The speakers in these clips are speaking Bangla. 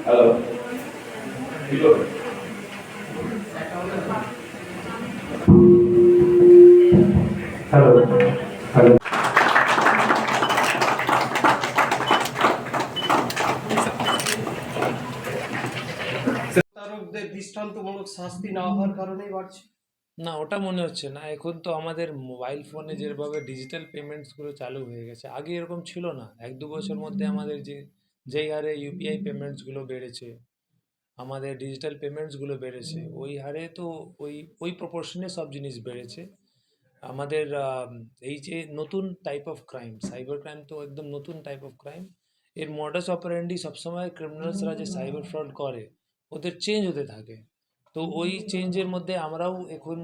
হ্যালো, কি করবে? Hello hello. প্রতারকদের দৃষ্টান্তমূলক শাস্তি না হওয়ার কারণেই বাড়ছে। না, ওটা মনে হচ্ছে না। এখন তো আমাদের মোবাইল ফোনে যেভাবে ডিজিটাল পেমেন্টসগুলো চালু হয়ে গেছে, আগে এরকম ছিল না। 1-2 বছর মধ্যে আমাদের যেই হারে ইউপিআই পেমেন্টসগুলো বেড়েছে, আমাদের ডিজিটাল পেমেন্টসগুলো বেড়েছে, ওই হারে তো ওই প্রপোর্শনে সব জিনিস বেড়েছে। আমাদের এই যে নতুন type of crime, cyber crime তো একদম নতুন টাইপ অফ ক্রাইম। এর মডাস অপারেন্ডি সবসময় ক্রিমিনালসরা যে সাইবার ফ্রড করে, ওদের চেঞ্জ হতে থাকে। তো ওই চেঞ্জের মধ্যে আমরাও এখন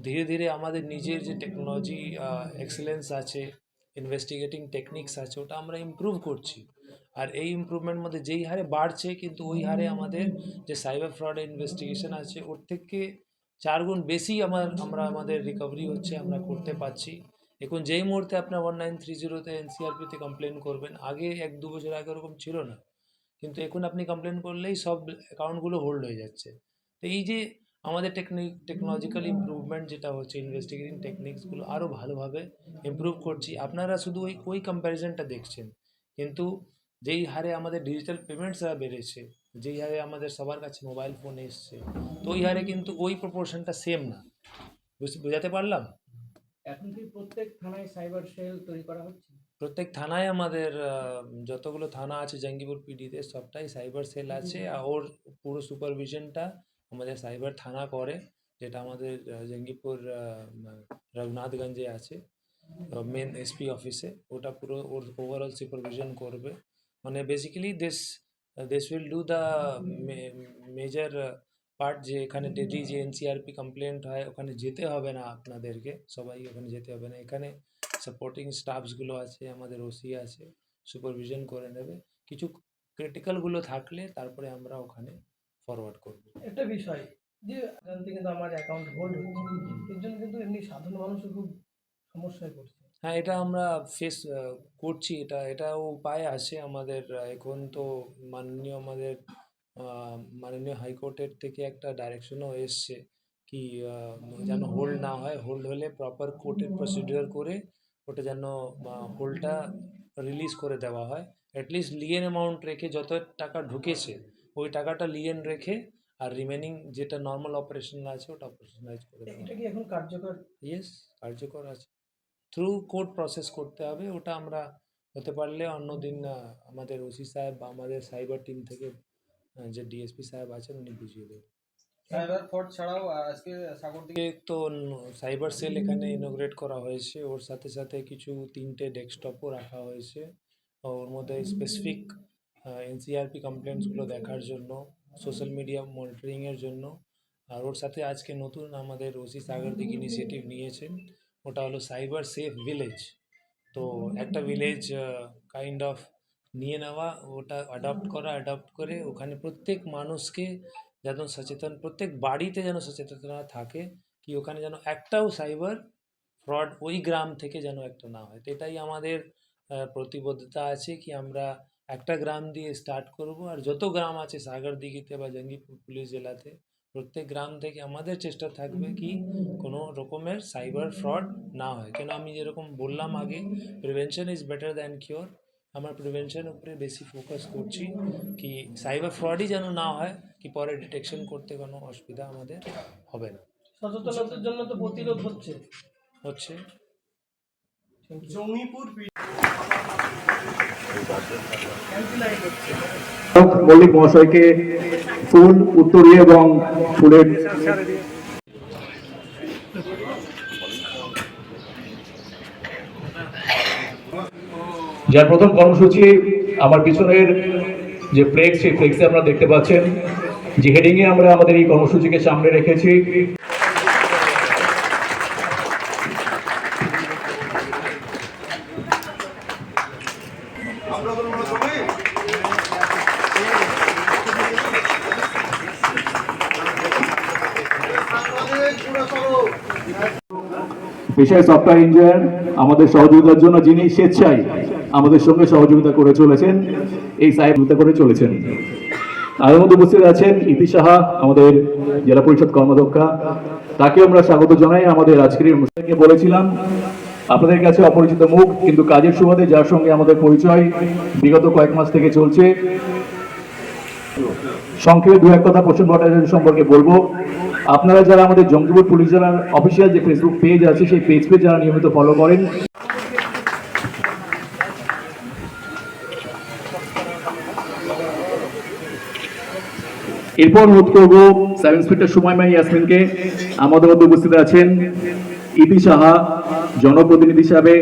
ধীরে ধীরে আমাদের নিজের যে টেকনোলজি এক্সেলেন্স আছে, ইনভেস্টিগেটিং টেকনিক্স আছে, ওটা আমরা ইমপ্রুভ করছি। আর এই ইমপ্রুভমেন্ট মধ্যে যেই হারে বাড়ছে, কিন্তু ওই হারে আমাদের যে সাইবার ফ্রড ইনভেস্টিগেশন আছে, ওর থেকে 4 গুণ বেশি আমরা আমাদের রিকভারি হচ্ছে, আমরা করতে পারছি। এখন যেই মুহূর্তে আপনার 1930-তে এনসিআরপিতে কমপ্লেন করবেন, আগে 1-2 বছর আগে ওরকম ছিল না। কিন্তু এখন আপনি কমপ্লেন করলেই সব অ্যাকাউন্টগুলো হোল্ড হয়ে যাচ্ছে। তো এই যে আমাদের টেকনোলজিক্যাল ইমপ্রুভমেন্ট যেটা হচ্ছে, ইনভেস্টিগেটিং টেকনিক্সগুলো আরও ভালোভাবে ইমপ্রুভ করছি। আপনারা শুধু ওই কম্প্যারিজনটা দেখছেন, কিন্তু যেই হারে আমাদের ডিজিটাল পেমেন্টসরা বেড়েছে, যেই হারে আমাদের সবার কাছে মোবাইল ফোন এসছে, তো ওই হারে কিন্তু ওই প্রপোর্শনটা সেম না। বোঝাতে পারলাম? এখন কি প্রত্যেক থানায় সাইবার সেল তৈরি করা হচ্ছে? প্রত্যেক থানায় আমাদের যতগুলো থানা আছে জঙ্গিপুর পিডিতে, সবটাই সাইবার সেল আছে। আর ওর পুরো সুপারভিশনটা আমাদের সাইবার থানা করে, যেটা আমাদের জঙ্গিপুর রঘুনাথগঞ্জে আছে, মেন এসপি অফিসে। ওটা পুরো ওর ওভারঅল সুপারভিশন করবে। মানে basically this will do the major part, যে এখানে ডেলি যে এনসিআরপি কমপ্লেন্ট হয়, ওখানে যেতে হবে না আপনাদেরকে, সবাই ওখানে যেতে হবে না। এখানে সাপোর্টিং স্টাফসগুলো আছে, আমাদের ওসি আছে, সুপারভিশন করে নেবে। কিছু ক্রিটিক্যালগুলো থাকলে তারপরে আমরা ওখানে ফরওয়ার্ড করব। একটা বিষয় যে জানতে কিন্তু আমার অ্যাকাউন্ট হোল্ড হচ্ছে, এর জন্য কিন্তু এমনি সাধারণ মানুষও খুব সমস্যায় পড়ছে। হ্যাঁ, এটা আমরা ফেস করছি। এটাও উপায় আছে আমাদের। এখন তো আমাদের মাননীয় হাইকোর্টের থেকে একটা ডাইরেকশনও এসছে, কি যেন হোল্ড না হয়। হোল্ড হলে প্রপার কোর্টের প্রসিডিওর করে ওটা যেন হোল্ডটা রিলিজ করে দেওয়া হয়। অ্যাটলিস্ট লিয়েন অ্যামাউন্ট রেখে, যত টাকা ঢুকেছে ওই টাকাটা লিয়েন রেখে, আর রিমেনিং যেটা নর্মাল অপারেশন আছে ওটা অপারেশনালাইজ করে দেওয়া। এটা কি এখন কার্যকর? ইয়েস, কার্যকর আছে। থ্রু কোর্ট প্রসেস করতে হবে ওটা। আমরা হতে পারলে অন্যদিন আমাদের ওসি সাহেব বা আমাদের সাইবার টিম থেকে যে ডিএসপি সাহেব আছেন, উনি বুঝিয়ে দেবেন। সাইবার ফ্রড ছাড়াও আজকে সাগরদিঘি তো সাইবার সেল এখানে ইনোগ্রেট করা হয়েছে। ওর সাথে সাথে কিছু 3টে ডেস্কটপও রাখা হয়েছে। ওর মধ্যে স্পেসিফিক এনসিআরপি কমপ্লেন্টসগুলো দেখার জন্য, সোশ্যাল মিডিয়া মনিটরিংয়ের জন্য। আর ওর সাথে আজকে নতুন আমাদের ওসি সাগরদিঘি ইনিশিয়েটিভ নিয়েছেন, ওটা হলো সাইবার সেফ ভিলেজ। তো একটা ভিলেজ কাইন্ড অফ নিয়ে নেওয়া, ওটা অ্যাডপ্ট করে ওখানে প্রত্যেক মানুষকে যেন সচেতন, প্রত্যেক বাড়িতে যেন সচেতনতা থাকে, কি ওখানে যেন একটাও সাইবার ফ্রড ওই গ্রাম থেকে যেন একটা না হয়। তো এটাই আমাদের প্রতিবদ্ধতা আছে, কি আমরা একটা গ্রাম দিয়ে স্টার্ট করব। আর যত গ্রাম আছে সাগরদিঘিতে বা জঙ্গিপুর পুলিশ জেলাতে, প্রত্যেক গ্রাম থেকে আমাদের চেষ্টা থাকবে কি কোনো রকমের সাইবার ফ্রড না হয়। কেন আমি যেরকম বললাম আগে, prevention is better than cure. আমরা প্রিভেনশন উপরে বেশি ফোকাস করছি, কি সাইবার ফ্রডই যেন না হয়, কি পরে ডিটেকশন করতে কোনো অসুবিধা আমাদের হবে না। সচেতনতার জন্য তো প্রতিরোধ হচ্ছে। জঙ্গিপুর মল্লিক মহাশয়কে ফুল, উত্তরীয় এবং ফুলের যার প্রথম কর্মসূচি আমার পিছনের যে ফ্লেক্স, সেই ফ্লেক্সে আপনারা দেখতে পাচ্ছেন যে হেডিংয়ে আমরা আমাদের এই কর্মসূচিকে সামনে রেখেছি। পেশায় সফটওয়্যার ইঞ্জিনিয়ার আমাদের সহযোগিতার জন্য, যিনি স্বেচ্ছায় আমাদের সঙ্গে সহযোগিতা করে চলেছেন, এই সহযোগিতা করে চলেছেন। আমাদের মধ্যে উপস্থিত আছেন ইতি সাহা, আমাদের জেলা পরিষদ কর্মাধ্যক্ষা। তাকে আমরা স্বাগত জানাই আমাদের আজকের এই অনুষ্ঠানকে। বলেছিলাম আপনাদের কাছে অপরিচিত মুখ, কিন্তু কাজের সুবাদে যার সঙ্গে আমাদের পরিচয় বিগত কয়েক মাস থেকে চলছে। সংক্ষেপে দু এক কথা প্রসন্ন ভট্টাচার্য সম্পর্কে বলবো। আপনারা যারা আমাদের জঙ্গিপুর পুলিশ জেলার অফিসিয়াল যে ফেসবুক পেজ আছে, সেই পেজ যারা নিয়মিত ফলো করেন, এরপর অনুরোধ করবো সাব ইন্সপেক্টর সুমাইমা ইয়াসমিনকে। আমাদের মধ্যে উপস্থিত আছেন ইতি সাহা, জনপ্রতিনিধি হিসাবে